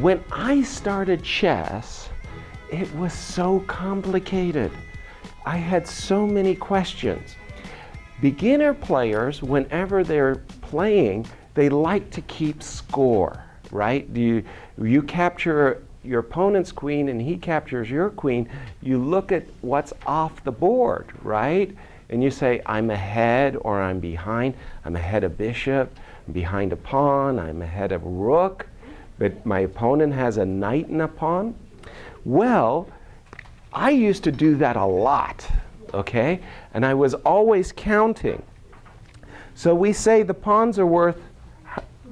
When I started chess, it was so complicated. I had so many questions. Beginner players, whenever they're playing, they like to keep score, right? You capture your opponent's queen and he captures your queen, you look at what's off the board, right? And you say, I'm ahead or I'm behind. I'm ahead of bishop, I'm behind a pawn, I'm ahead of rook, but my opponent has a knight and a pawn. Well, I used to do that a lot, okay? And I was always counting. So we say the pawns are worth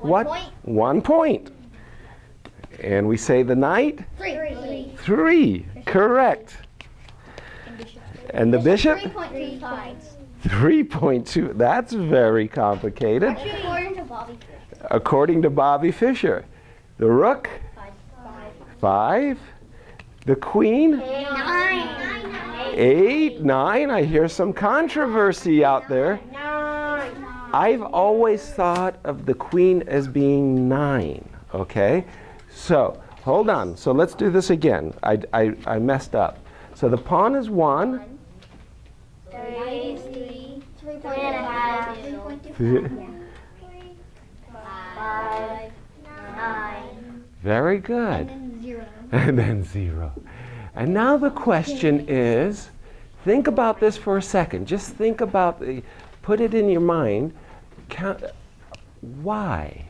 what? 1 point. 1 point. And we say the knight? 3. 3, correct. And the bishop? 3.25. 3.2, that's very complicated. According to Bobby Fischer. According to Bobby Fischer. The rook? 5. The queen? 9. 8, 9. I hear some controversy out there. 9. I've always thought of the queen as being 9, okay? So, hold on. So let's do this again. I messed up. So the pawn is 1. 3. 3.25. 5. 9. Very good. And 0. And then 0. And now the question is, think about this for a second. Just think about, put it in your mind. Why?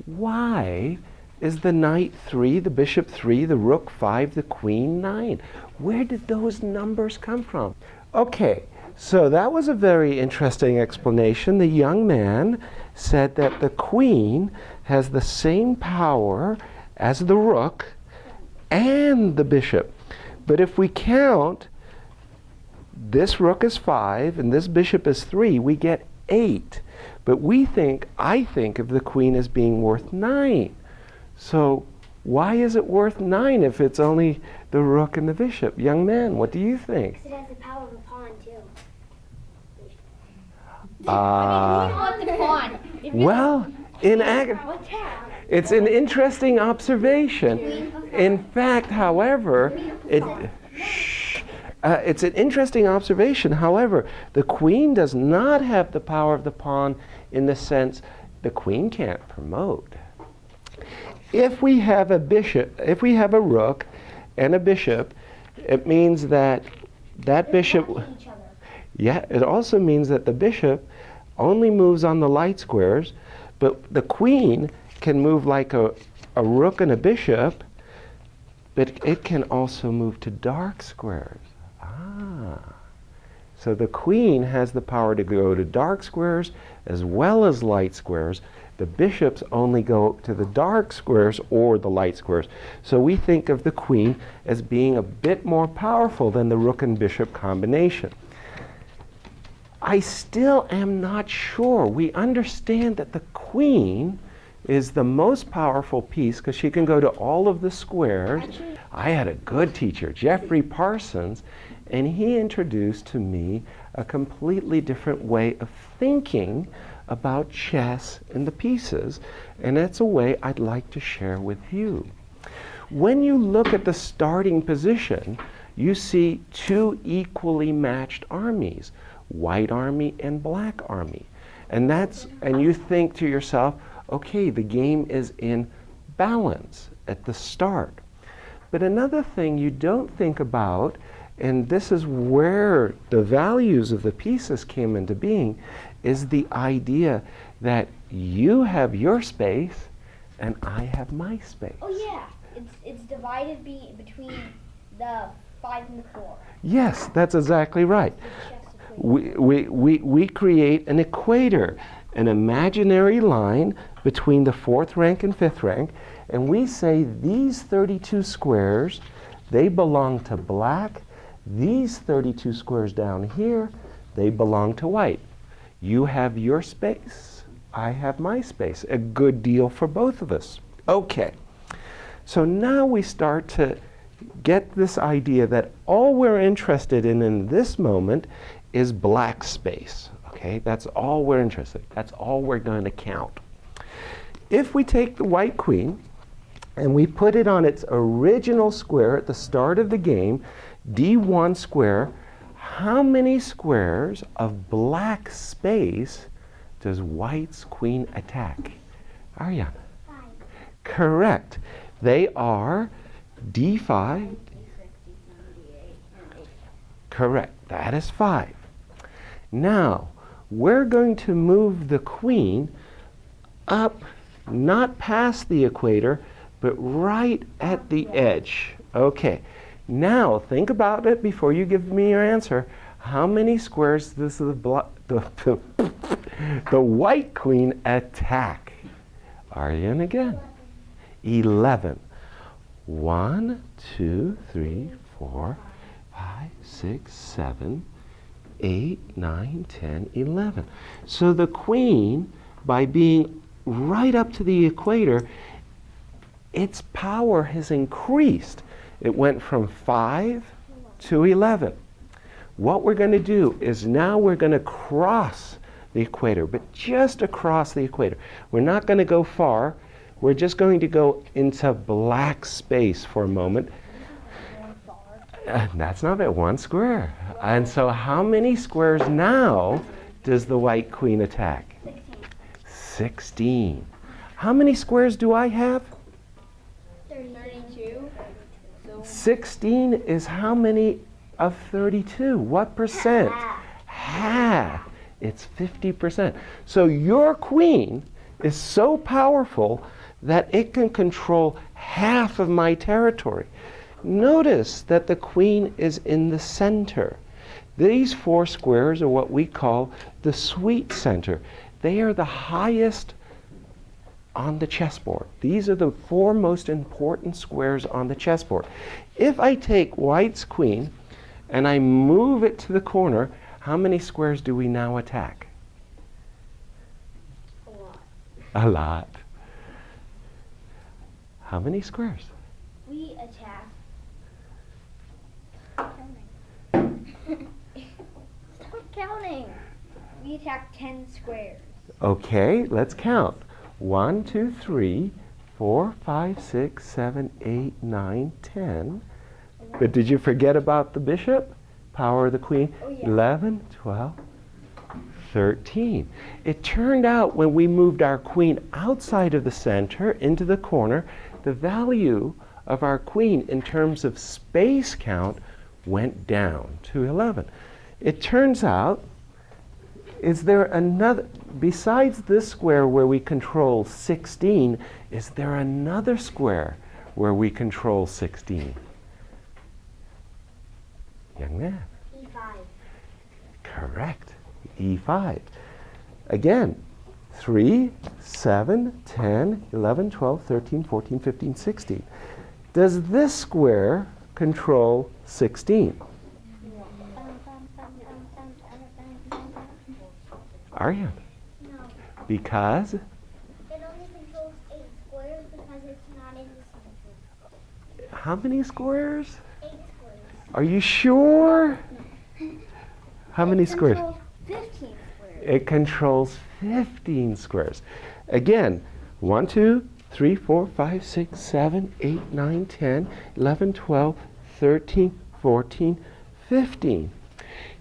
Why is the knight 3, the bishop 3, the rook 5, the queen 9? Where did those numbers come from? Okay, so that was a very interesting explanation. The young man said that the queen has the same power as the rook and the bishop. But if we count, this rook is 5 and this bishop is 3, we get 8. But I think of the queen as being worth 9. So why is it worth 9 if it's only the rook and the bishop? Young man, what do you think? Because it has the power of a pawn, too. Well, it's an interesting observation. In fact, however, it's an interesting observation. However, the queen does not have the power of the pawn in the sense the queen can't promote. If we have a rook and a bishop, it means that bishop, yeah, it also means that the bishop only moves on the light squares, but the queen can move like a rook and a bishop, but it can also move to dark squares. So the queen has the power to go to dark squares as well as light squares. The bishops only go to the dark squares or the light squares. So we think of the queen as being a bit more powerful than the rook and bishop combination. I still am not sure. We understand that the queen is the most powerful piece because she can go to all of the squares. I had a good teacher, Jeffrey Parsons, and he introduced to me a completely different way of thinking about chess and the pieces, and that's a way I'd like to share with you. When you look at the starting position, you see 2 equally matched armies, white army and black army. And you think to yourself, okay, the game is in balance at the start. But another thing you don't think about, and this is where the values of the pieces came into being, is the idea that you have your space and I have my space. Oh yeah, it's divided between the 5 and the 4. Yes, that's exactly right. We create an equator, an imaginary line between the 4th rank and 5th rank, and we say these 32 squares, they belong to black. These 32 squares down here, they belong to white. You have your space, I have my space. A good deal for both of us. Okay, so now we start to get this idea that all we're interested in this moment is black space. Okay, that's all we're interested in. That's all we're going to count. If we take the white queen and we put it on its original square at the start of the game, D1 square, how many squares of black space does white's queen attack? Aryan? 5. Correct. They are D5. Correct. That is 5. Now, we're going to move the queen up, not past the equator, but right at the edge. Okay. Now, think about it before you give me your answer. How many squares does the white queen attack? Aryan again. 11. 1, 2, 3, 4, 5, 6, 7, 8, 9, 10, 11. So the queen, by being right up to the equator, its power has increased. It went from 5 to 11. What we're going to do is now we're going to cross the equator, but just across the equator. We're not going to go far. We're just going to go into black space for a moment. That's not at 1 square. And so how many squares now does the white queen attack? 16. How many squares do I have? 32. 16 is how many of 32? What percent? Half. It's 50%. So your queen is so powerful that it can control half of my territory. Notice that the queen is in the center. These 4 squares are what we call the sweet center. They are the highest on the chessboard. These are the 4 most important squares on the chessboard. If I take white's queen and I move it to the corner, how many squares do we now attack? A lot. A lot. How many squares? We attack. Stop counting. We attack 10 squares. Okay, let's count. 1, 2, 3, 4, 5, 6, 7, 8, 9, 10. But did you forget about the bishop? Power of the queen? Oh, yeah. 11, 12, 13. It turned out when we moved our queen outside of the center into the corner, the value of our queen in terms of space count went down to 11. It turns out, is there another, besides this square where we control 16, is there another square where we control 16? Young man. E5. Correct. E5. Again, 3, 7, 10, 11, 12, 13, 14, 15, 16. Does this square control 16? Aryan? No. Because? It only controls 8 squares because it's not in the center. How many squares? 8 squares. Are you sure? How many squares? It controls 15 squares. It controls 15 squares. Again, 1, 2, 3, 4, 5, 6, 7, 8, 9, 10, 11, 12, 13, 14, 15.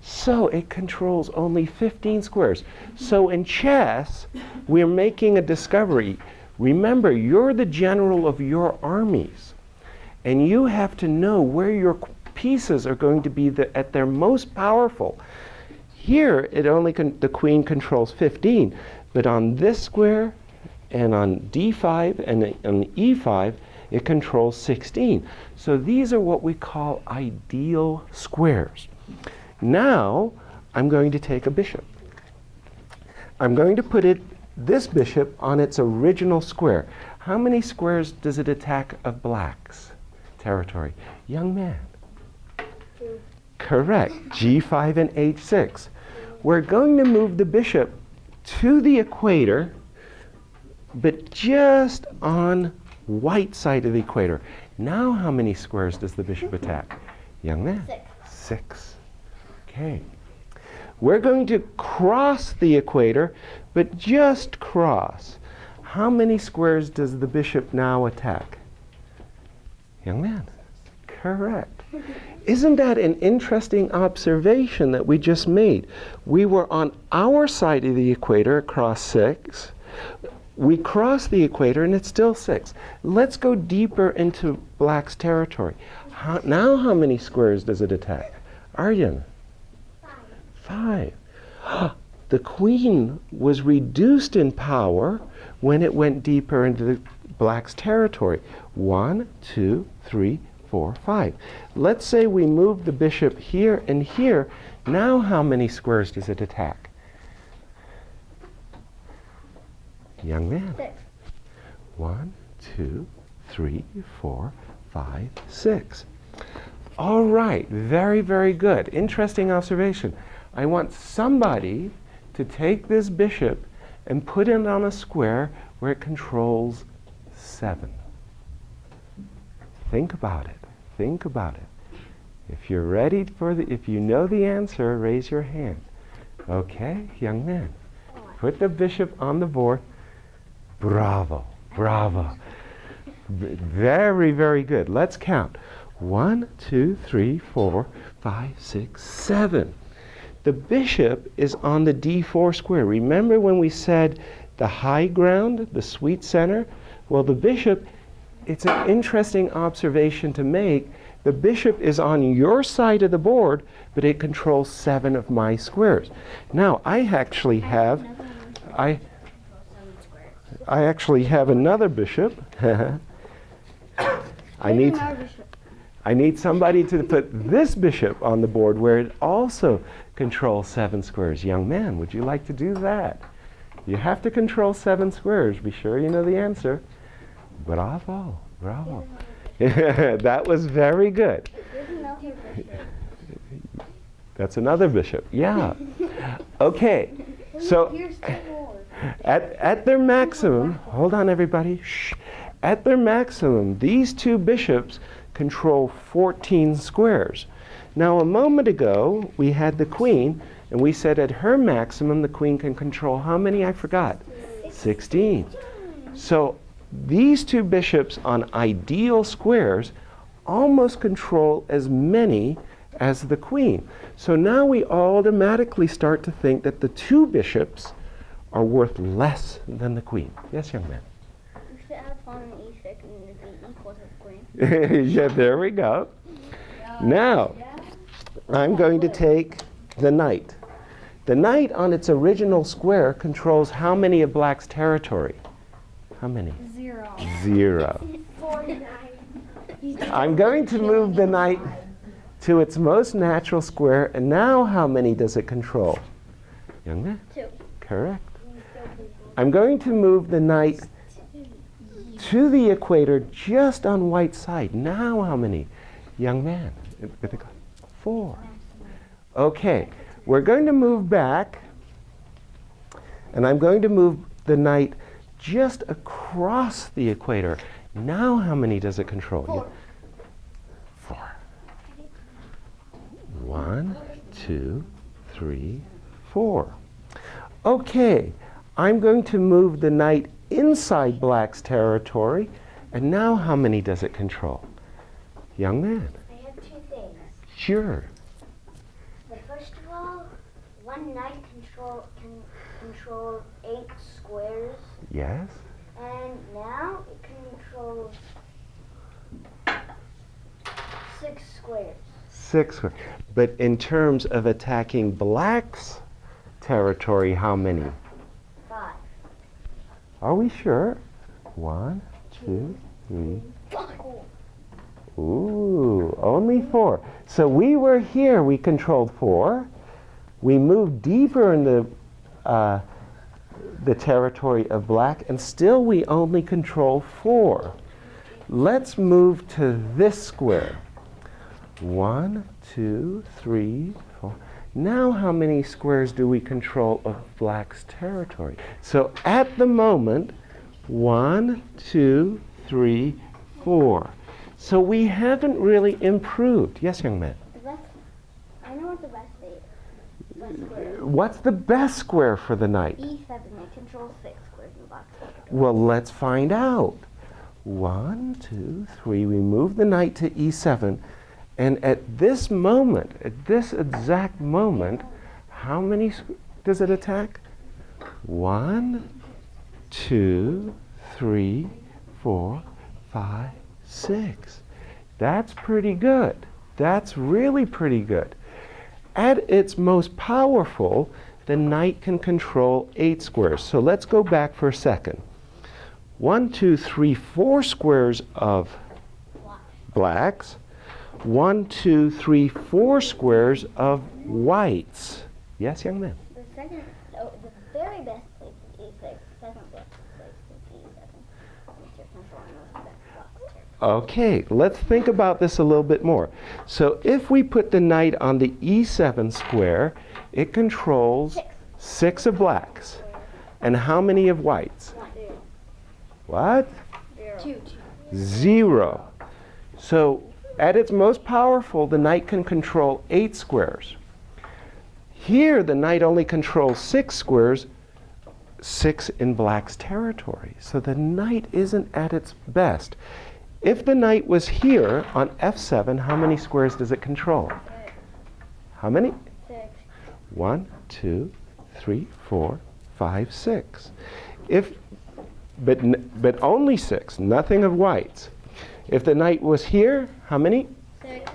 So it controls only 15 squares. So in chess, we're making a discovery. Remember, you're the general of your armies, and you have to know where your pieces are going to be at their most powerful. Here, it only the queen controls 15, but on this square and on D5 and on E5, it controls 16. So these are what we call ideal squares. Now, I'm going to take a bishop. I'm going to put this bishop on its original square. How many squares does it attack of black's territory? Young man. 2. Correct. G5 and H6. We're going to move the bishop to the equator, but just on white side of the equator. Now how many squares does the bishop attack? Young man. 6. 6. Okay. We're going to cross the equator, but just cross. How many squares does the bishop now attack? Young man. Correct. Isn't that an interesting observation that we just made? We were on our side of the equator across 6. We crossed the equator and it's still 6. Let's go deeper into Black's territory. Now how many squares does it attack? Aryan? 5. The queen was reduced in power when it went deeper into the Black's territory. 1, 2, 3, 4, 5. Let's say we move the bishop here and here. Now how many squares does it attack? Young man. 6. 1, 2, 3, 4, 5, 6. All right, very, very good. Interesting observation. I want somebody to take this bishop and put it on a square where it controls 7. Think about it. Think about it. If you're ready if you know the answer, raise your hand. Okay, young man. Put the bishop on the board. Bravo, bravo. Very, very good. Let's count. 1, 2, 3, 4, 5, 6, 7. The bishop is on the d4 square. Remember when we said the high ground, the sweet center? Well, the bishop, it's an interesting observation to make. The bishop is on your side of the board, but it controls 7 of my squares. Now, I actually have another bishop. I need somebody to put this bishop on the board where it also controls 7 squares. Young man, would you like to do that? You have to control 7 squares. Be sure you know the answer. Bravo, bravo. That was very good. That's another bishop. Yeah. Okay. So at their maximum, hold on everybody. Shh. At their maximum, these two bishops control 14 squares. Now a moment ago, we had the queen, and we said at her maximum, the queen can control how many? I forgot. 16. So these two bishops on ideal squares almost control as many as the queen. So now we automatically start to think that the two bishops are worth less than the queen. Yes, young man? You should have pawn on e6 and it'd be equal to the queen. Yeah, there we go. Now, I'm going to take the knight. The knight on its original square controls how many of Black's territory? How many? 0. 0. 49. I'm going to move the knight to its most natural square, and now how many does it control? Young man? 2. Correct. I'm going to move the knight to the equator just on white side. Now how many? Young man? 4. Okay. We're going to move back, and I'm going to move the knight just across the equator. Now how many does it control? 4. 4. 1, 2, 3, 4. Okay, I'm going to move the knight inside Black's territory, and now how many does it control? Young man? I have 2 things. Sure. First of all, one knight can control 8 squares, Yes? and now it controls 6 squares. 6. But in terms of attacking Black's territory, how many? 5. Are we sure? 1, 2, 3. Cool. Ooh, only 4. So we were here, we controlled 4. We moved deeper in the territory of Black, and still we only control 4. Let's move to this square. 1, 2, 3, 4. Now how many squares do we control of Black's territory? So at the moment, 1, 2, 3, 4. So we haven't really improved. Yes, young man? I know what the best square What's the best square for the knight? is. E7, it controls 6 squares in the box. Well, let's find out. 1, 2, 3. We move the knight to e7. And at this moment, at this exact moment, how many does it attack? 1, 2, 3, 4, 5, 6. That's pretty good. That's really pretty good. At its most powerful, the knight can control 8 squares. So let's go back for a second. 1, 2, 3, 4 squares of blacks. 1, 2, 3, 4 squares of whites. Yes, young man? The second, the very best place is E6. Second best place is E7. Which you're controlling most of that box here. Okay, let's think about this a little bit more. So if we put the knight on the e7 square, it controls 6 of blacks. And how many of whites? 1. What? 2. 0. So at its most powerful, the knight can control 8 squares. Here, the knight only controls 6 squares, 6 in black's territory. So the knight isn't at its best. If the knight was here on f7, how many squares does it control? 6. How many? 6. 1, 2, 3, 4, 5, 6. But only 6, nothing of whites. If the knight was here, how many? 6.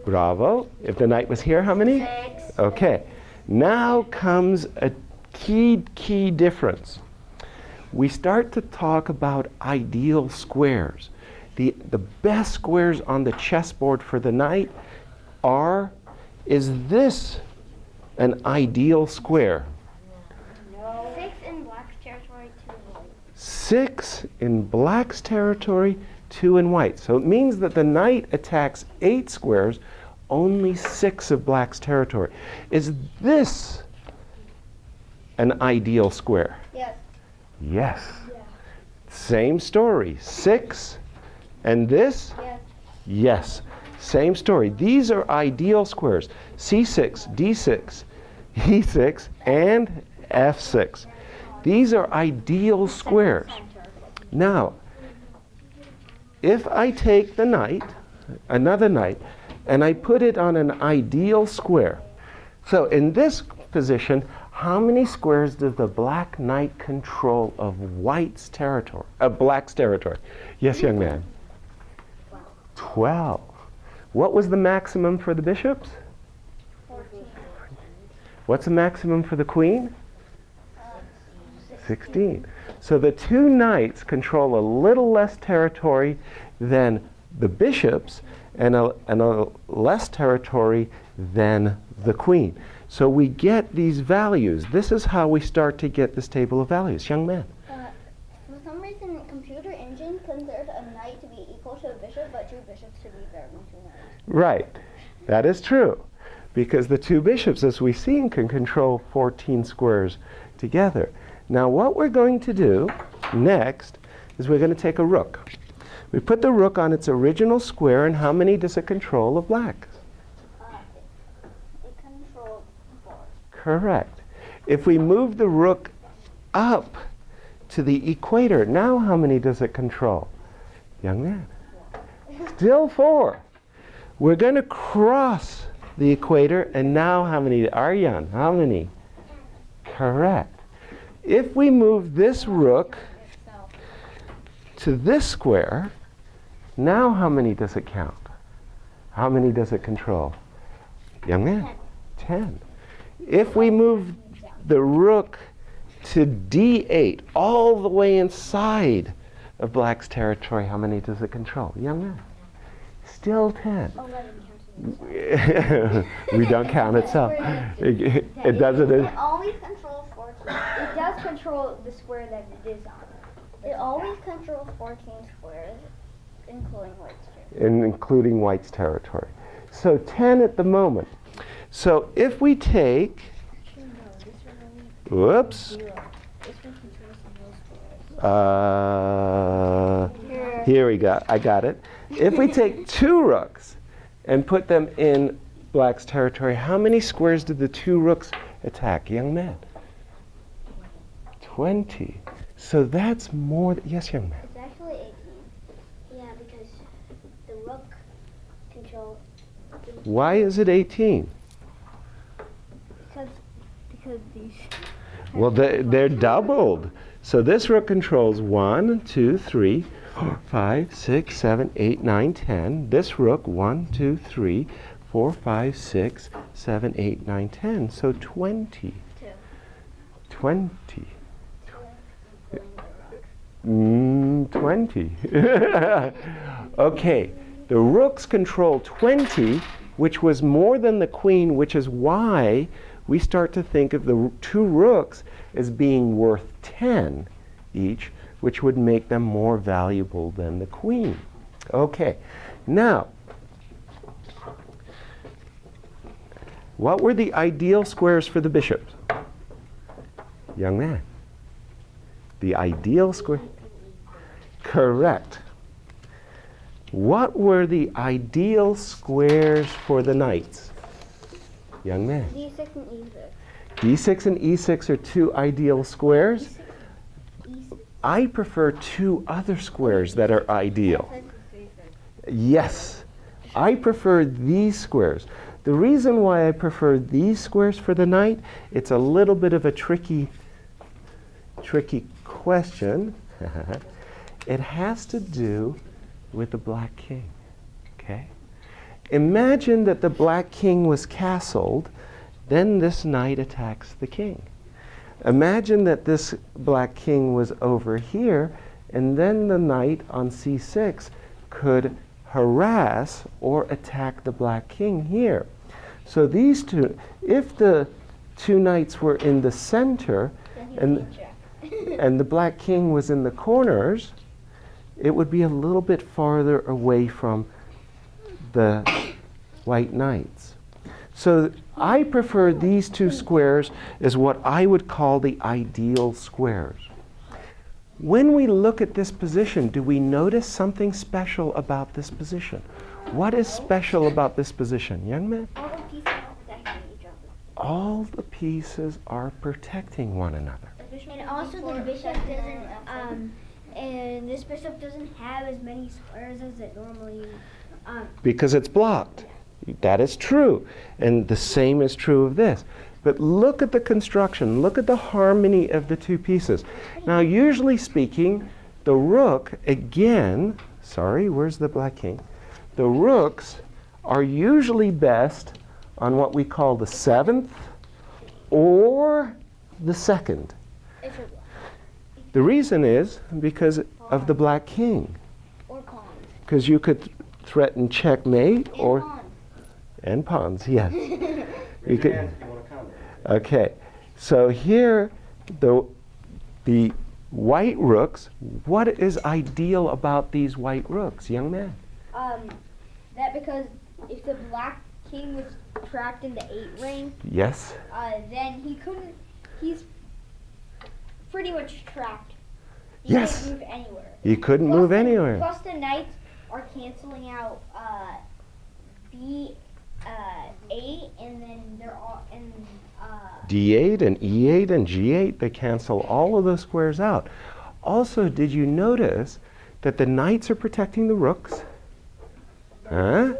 Bravo. If the knight was here, how many? 6. Okay. Now comes a key difference. We start to talk about ideal squares. The best squares on the chessboard for the knight is this an ideal square? No. 6 in black's territory, 2 in white. 6 in black's territory, 2 in white. So it means that the knight attacks 8 squares, only 6 of black's territory. Is this an ideal square? Yes. Yes. Yeah. Same story. 6 and this? Yes. Yes. Same story. These are ideal squares. C6, D6, E6, and F6. These are ideal squares. Now, if I take the knight, another knight, and I put it on an ideal square. So in this position, how many squares does the black knight control of white's territory, of black's territory? Yes, young man? 12. What was the maximum for the bishops? 14. What's the maximum for the queen? 16. So the two knights control a little less territory than the bishops and a less territory than the queen. So we get these values. This is how we start to get this table of values. Young man. For some reason, computer engine considers a knight to be equal to a bishop, but 2 bishops to be better than 2 knights. Right. That is true. Because the 2 bishops, as we've seen, can control 14 squares together. Now what we're going to do next is we're going to take a rook. We put the rook on its original square, and how many does it control of black? It controls 4. Correct. If we move the rook up to the equator, now how many does it control? Young man. Still 4. We're going to cross the equator, and now how many? Aryan, how many? Correct. If we move this rook to this square, now how many does it count? How many does it control? Young man? 10. If we move the rook to d8, all the way inside of black's territory, how many does it control? Young man? Still 10. 11 We don't count itself. It doesn't. It always controls 14. It does control the square that it is on. It always controls 14 squares, including white's territory. Including white's territory. So 10 at the moment. So if we take, whoops, here we go, I got it. If we take 2 rooks and put them in black's territory, how many squares did the 2 rooks attack, young man? 20. So that's more, yes, young man? It's actually Why is it 18? Because these. Well, they're doubled. So this rook controls 1, 2, 3, 4, 5, 6, 7, 8, 9, 10. This rook, 1, 2, 3, 4, 5, 6, 7, 8, 9, 10. So 20. 20. 20. Okay, the rooks control 20, which was more than the queen, which is why we start to think of the two rooks as being worth 10 each, which would make them more valuable than the queen. Okay, now, what were the ideal squares for the bishops? Young man. The ideal square? Correct. What were the ideal squares for the knights? Young man. D6 and E6. D6 and E6 are two ideal squares. E6. I prefer two other squares that are ideal. Yes, I prefer these squares. The reason why I prefer these squares for the knight, it's a little bit of a tricky question. It has to do with the black king. Okay? Imagine that the black king was castled, then this knight attacks the king. Imagine that this black king was over here, and then the knight on c6 could harass or attack the black king here. So these two, if the two knights were in the center and the black king was in the corners, it would be a little bit farther away from the white knights. So I prefer these two squares as what I would call the ideal squares. When we look at this position, do we notice something special about this position? What is special about this position, young man? All the pieces are protecting each other. All the pieces are protecting one another. And also the bishop doesn't, and this bishop doesn't have as many squares as it normally. Because it's blocked. That is true. And the same is true of this. But look at the construction. Look at the harmony of the two pieces. Now, usually speaking, the rook, again, sorry, where's the black king? The rooks are usually best on what we call the 7th or the 2nd. The reason is because of the black king. Or pawns. Because you could threaten checkmate And or pawns. and pawns, yes. You Raise your could, hands if you want to comment. okay, so here the white rooks. What is ideal about these white rooks, young man? That because if the black king was trapped in the 8 rank, Yes. then he couldn't. He's pretty much trapped. He Yes. can't move anywhere. You couldn't Plus move the- anywhere. Plus the knights are canceling out B8, and then they're all D8 and E8 and G8, they cancel all of those squares out. Also, did you notice that the knights are protecting the rooks? Huh?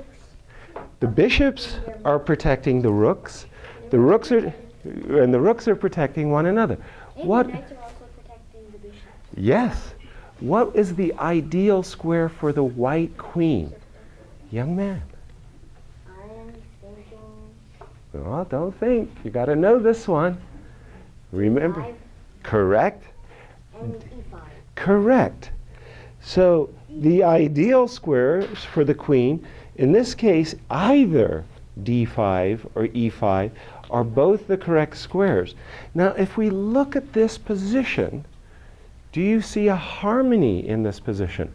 The bishops are protecting the rooks. The rooks are protecting one another. and What? the knights are also protecting the bishops. Yes. What is the ideal square for the white queen? Young man. I'm thinking Well, don't think. You got to know this one. Remember. 5 Correct? and E5. Correct. So the ideal squares for the queen, in this case, either D5 or E5 are both the correct squares. Now, if we look at this position, do you see a harmony in this position?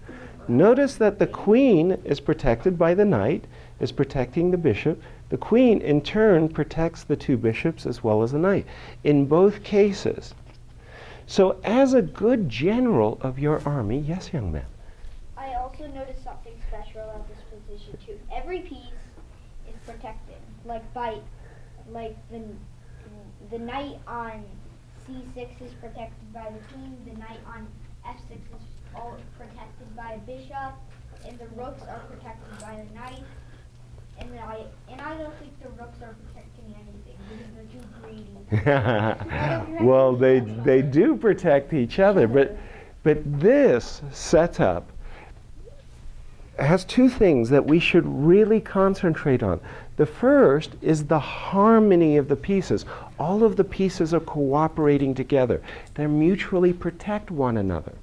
Notice that the queen is protected by the knight, is protecting the bishop. The queen, in turn, protects the two bishops as well as the knight in both cases. So as a good general of your army, yes, young man? I also noticed something special about this position too. Every piece is protected, like the knight on C6 is protected by the queen. The knight on F6 is all protected by a bishop, and the rooks are protected by the knight. And I don't think the rooks are protecting anything because they're too greedy. Well, they do protect each other, but this setup has two things that we should really concentrate on. The first is the harmony of the pieces. All of the pieces are cooperating together. They mutually protect one another.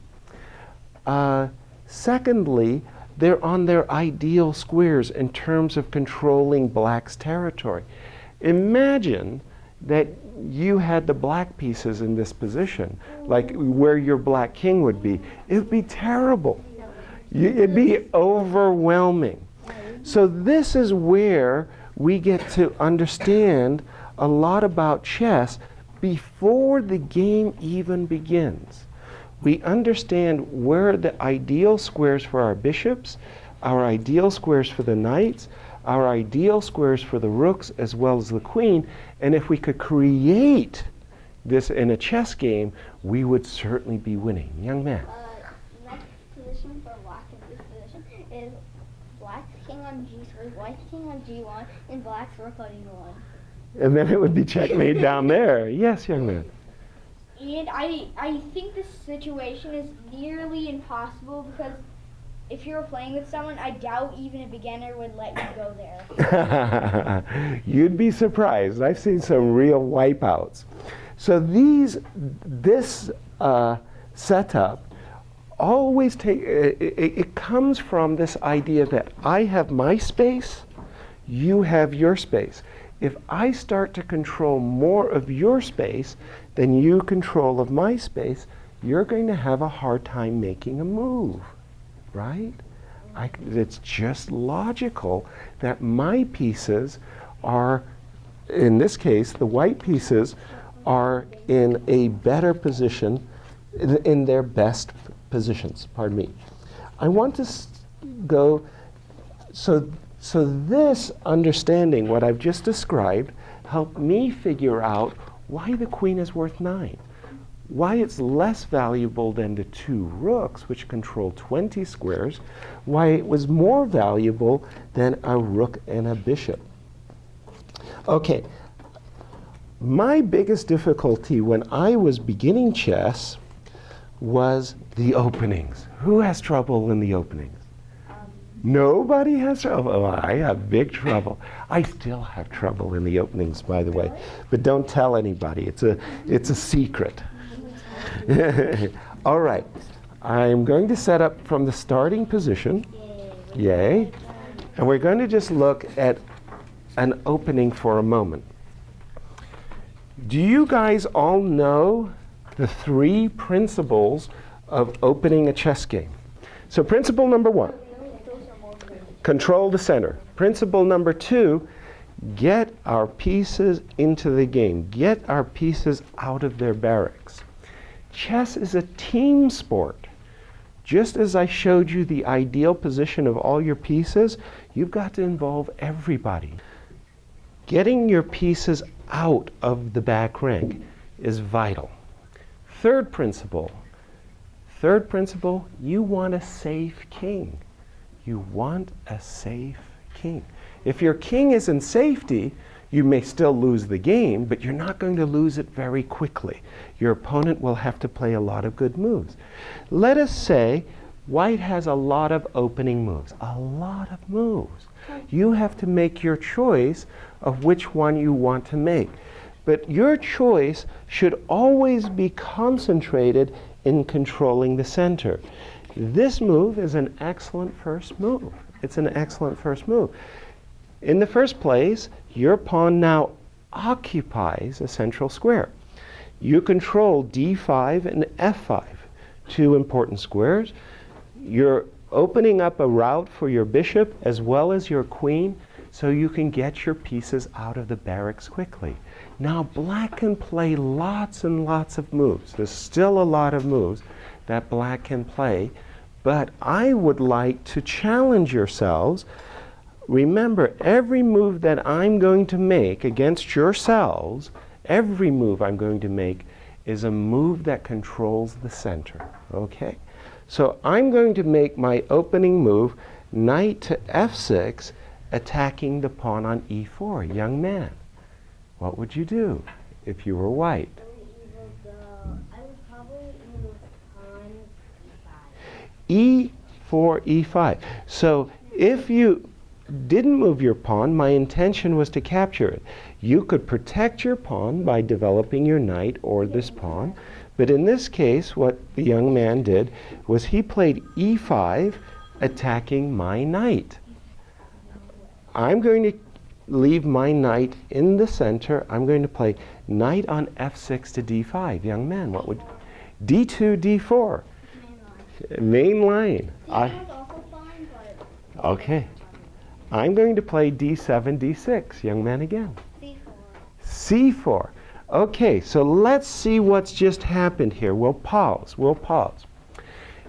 Secondly, they're on their ideal squares in terms of controlling black's territory. Imagine that you had the black pieces in this position, like where your black king would be. It would be terrible. It'd be overwhelming. So this is where we get to understand a lot about chess before the game even begins. We understand where the ideal squares for our bishops, our ideal squares for the knights, our ideal squares for the rooks as well as the queen, and if we could create this in a chess game, we would certainly be winning. Young man. Next position for black in this position is black's king on g3, white's king on g1, and black's rook on e1. And then it would be checkmate down there. Yes, young man. And I think this situation is nearly impossible because if you were playing with someone, I doubt even a beginner would let you go there. You'd be surprised. I've seen some real wipeouts. So this setup always it comes from this idea that I have my space, you have your space. If I start to control more of your space than you control of my space, you're going to have a hard time making a move, right? It's just logical that my pieces are, in this case, the white pieces are in a better position, in their best positions, pardon me. I want to go, so this understanding, what I've just described, helped me figure out why the queen is worth 9. Why it's less valuable than the 2 rooks, which control 20 squares. Why it was more valuable than a rook and a bishop. Okay, my biggest difficulty when I was beginning chess was the openings. Who has trouble in the openings? Nobody has trouble. Oh, I have big trouble. I still have trouble in the openings, by the way. But don't tell anybody. It's a secret. All right. I'm going to set up from the starting position. Yay. And we're going to just look at an opening for a moment. Do you guys all know the 3 principles of opening a chess game? So principle number 1. Control the center. Principle number 2, get our pieces into the game. Get our pieces out of their barracks. Chess is a team sport. Just as I showed you the ideal position of all your pieces, you've got to involve everybody. Getting your pieces out of the back rank is vital. Third principle, you want a safe king. You want a safe king. If your king is in safety, you may still lose the game, but you're not going to lose it very quickly. Your opponent will have to play a lot of good moves. Let us say white has a lot of opening moves. A lot of moves. You have to make your choice of which one you want to make. But your choice should always be concentrated in controlling the center. This move is an excellent first move. It's an excellent first move. In the first place, your pawn now occupies a central square. You control d5 and f5, 2 important squares. You're opening up a route for your bishop as well as your queen so you can get your pieces out of the barracks quickly. Now black can play lots and lots of moves. There's still a lot of moves that black can play, but I would like to challenge yourselves. Remember, every move that I'm going to make against yourselves, every move I'm going to make is a move that controls the center, okay? So I'm going to make my opening move, knight to f6, attacking the pawn on e4. Young man, what would you do if you were white? I would probably move pawn e5. E4, e5. So if you didn't move your pawn, my intention was to capture it. You could protect your pawn by developing your knight or this pawn, but in this case, what the young man did was he played e5, attacking my knight. I'm going to leave my knight in the center. I'm going to play knight on f6 to d5. Young man, what would d2, d4? Main line. Okay. I'm going to play d7, d6. Young man again. C4. Okay, so let's see what's just happened here. We'll pause.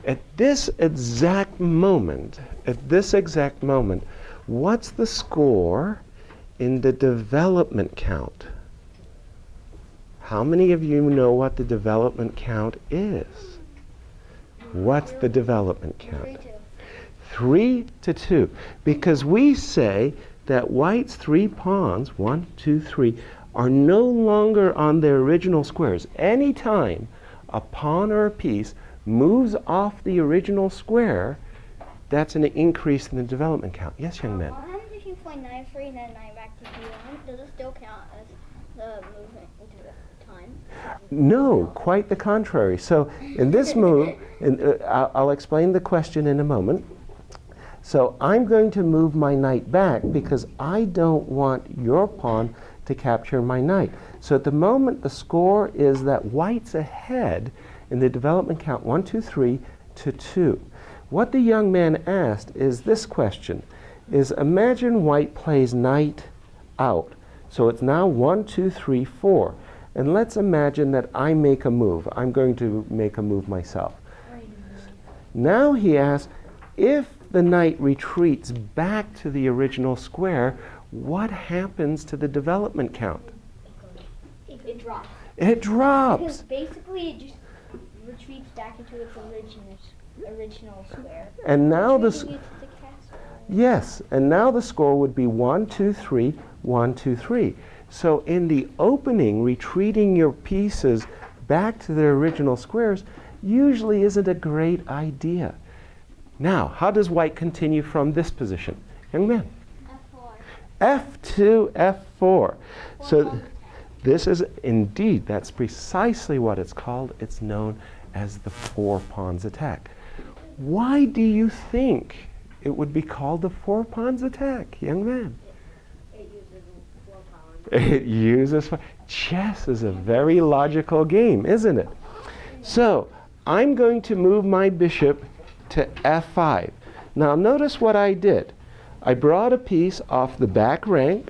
At this exact moment, what's the score in the development count? How many of you know what the development count is? What's the development count? 3-2. Because we say that white's 3 pawns, 1, 2, 3, are no longer on their original squares. Anytime a pawn or a piece moves off the original square, that's an increase in the development count. Yes, young man? What happens if you play knight free and then knight back to d1? Does it still count as the movement into the time? No, quite the contrary. So in this move, I'll explain the question in a moment. So I'm going to move my knight back because I don't want your pawn to capture my knight. So at the moment, the score is that white's ahead in the development count 1, 2, 3 to 2. What the young man asked is this question, is imagine white plays knight out. So it's now 1, 2, 3, 4. And let's imagine that I make a move. I'm going to make a move myself. Now he asks, if the knight retreats back to the original square, what happens to the development count? It drops. It drops. Because basically it just retreats back into its original square. And now Retreating into the castle. yes, and now the score would be 1, 2, 3, 1, 2, 3. So in the opening, retreating your pieces back to their original squares usually isn't a great idea. Now, how does white continue from this position? Young man? F4. F2, F4. So this is indeed, that's precisely what it's called. It's known as the 4 pawns attack. Why do you think it would be called the 4 pawns attack, young man? It uses 4 pawns. It uses, chess is a very logical game, isn't it? So I'm going to move my bishop to f5. Now notice what I did. I brought a piece off the back rank.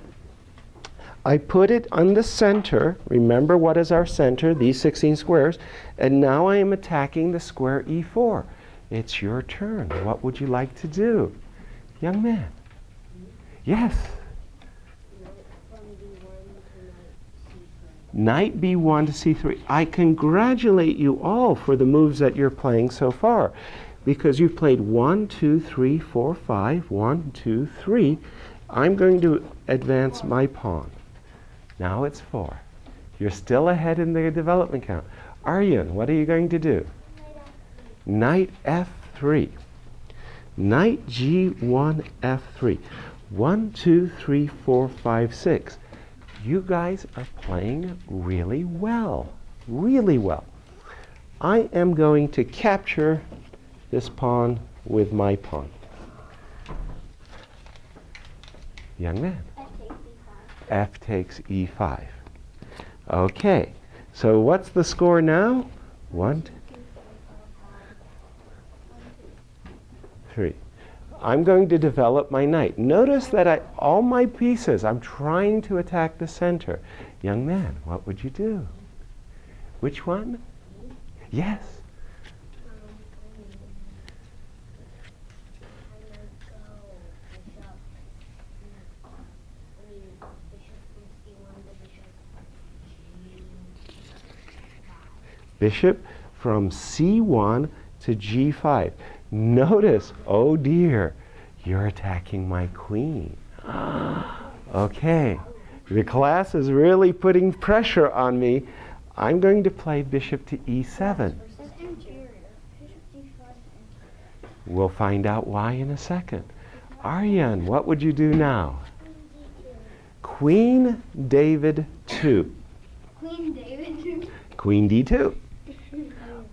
I put it on the center. Remember what is our center, these 16 squares. And now I am attacking the square e4. It's your turn. What would you like to do? Young man? Yes? Knight b1 to c3. I congratulate you all for the moves that you're playing so far, because you've played 1, 2, 3, 4, 5, 1, 2, 3. I'm going to advance my pawn. Now it's 4. You're still ahead in the development count. Aryan, what are you going to do? Knight f3. Knight g1 f3. 1, 2, 3, 4, 5, 6. You guys are playing really well. Really well. I am going to capture this pawn with my pawn. Young man. F takes e5. Okay. So what's the score now? 1, 2, 3. I'm going to develop my knight. Notice that all my pieces, I'm trying to attack the center. Young man, what would you do? Which one? Yes. Bishop from c1 to g5. Notice, oh dear, you're attacking my queen. Okay, the class is really putting pressure on me. I'm going to play bishop to e7. That's inferior. Bishop d5 is We'll find out why in a second. Aryan, what would you do now? Queen David 2. Queen David. Queen d2.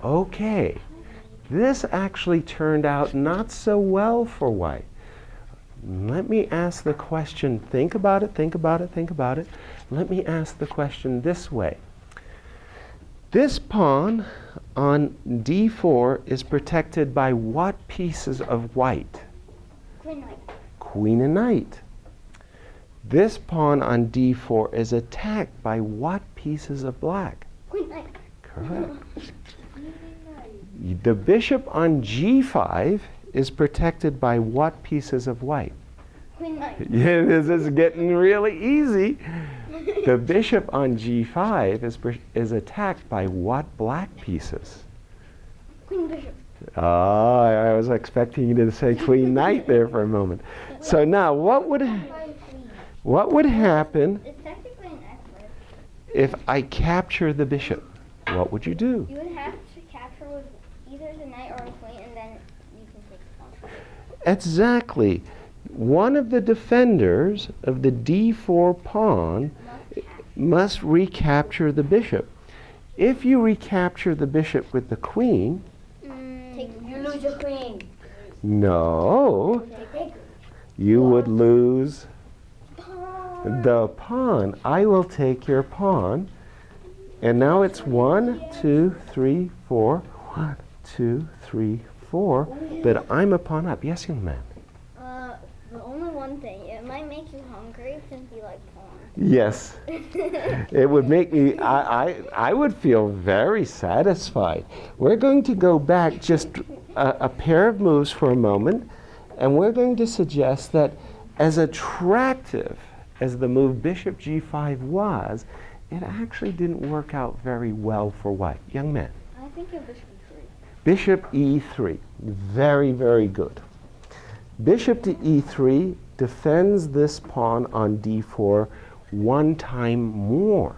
Okay, this actually turned out not so well for white. Let me ask the question, think about it, think about it, think about it. Let me ask the question this way. This pawn on d4 is protected by what pieces of white? Queen knight. Queen and knight. This pawn on d4 is attacked by what pieces of black? Queen knight. Correct. The bishop on g5 is protected by what pieces of white? Queen knight. Yeah, this is getting really easy. The bishop on g5 is attacked by what black pieces? Queen bishop. Oh, I was expecting you to say queen knight there for a moment. So now, what would happen It's technically an X, right? if I capture the bishop? What would you do? You would have to capture with either the knight or a queen, and then you can take the pawn. Exactly. One of the defenders of the d4 pawn must recapture the bishop. If you recapture the bishop with the queen, You lose your queen. no, you would lose the pawn. I will take your pawn. And now it's 1, 2, 3, 4. 1, 2, 3, 4. That I'm a pawn up. Yes, young man. The only one thing, it might make you hungry since you like pawn. Yes. It would make me, I would feel very satisfied. We're going to go back just a pair of moves for a moment, and we're going to suggest that as attractive as the move bishop g5 was, it actually didn't work out very well for white. Young man. I think of bishop e3. Bishop e3. Very, very good. Bishop to e3 defends this pawn on d4 one time more.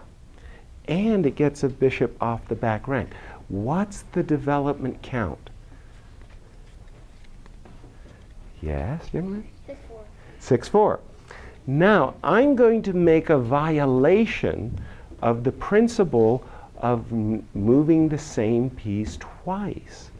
And it gets a bishop off the back rank. What's the development count? Yes, young man? 6-4. 6-4. Now, I'm going to make a violation of the principle of moving the same piece twice.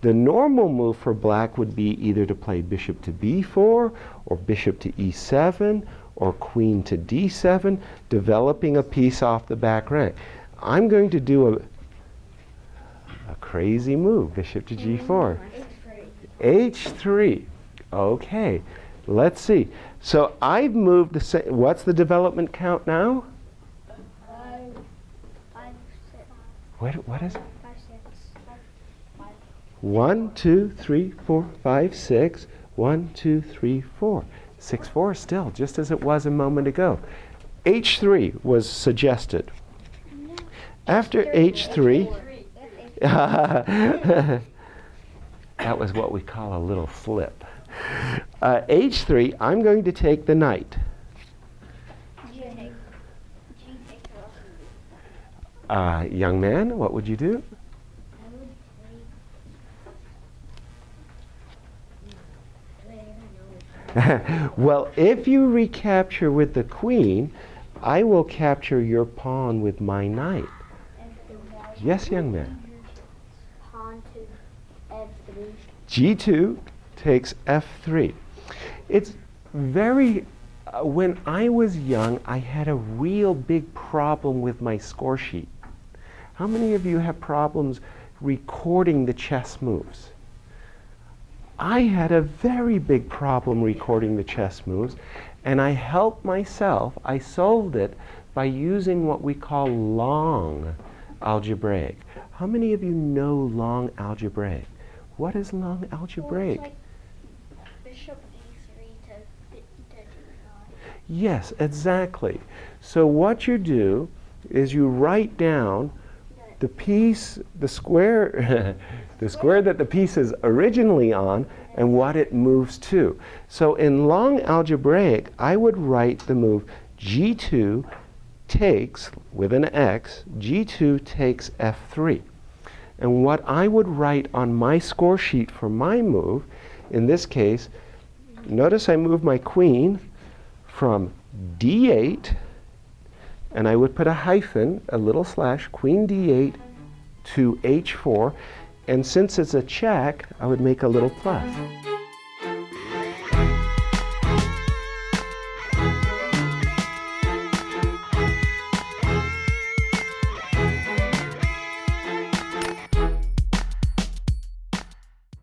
The normal move for black would be either to play bishop to b4, or bishop to e7, or queen to d7, developing a piece off the back rank. I'm going to do a crazy move, bishop to g4. h3. Okay, let's see. So I've moved the same. What's the development count now? 5, 6. What is it? 5, 6. 1, 2, 3, 4, 5, 6. 1, 2, 3, 4. 6, 4 still, just as it was a moment ago. h3 was suggested. After h3, that was what we call a little slip. h3, I'm going to take the knight. Young man, what would you do? Well, if you recapture with the queen, I will capture your pawn with my knight. Yes, young man. Pawn to f3. G2 takes f3. It's very, when I was young, I had a real big problem with my score sheet. How many of you have problems recording the chess moves? I had a very big problem recording the chess moves, and I helped myself. I solved it by using what we call long algebraic. How many of you know long algebraic? What is long algebraic? Well, it's like bishop e3 to d5. Yes, exactly. So what you do is you write down the piece, the square, the square that the piece is originally on and what it moves to. So in long algebraic, I would write the move G2 takes, with an X, G2 takes F3. And what I would write on my score sheet for my move, in this case, notice I move my queen from D8, and I would put a hyphen, a little slash, queen D8 to H4, and since it's a check, I would make a little plus.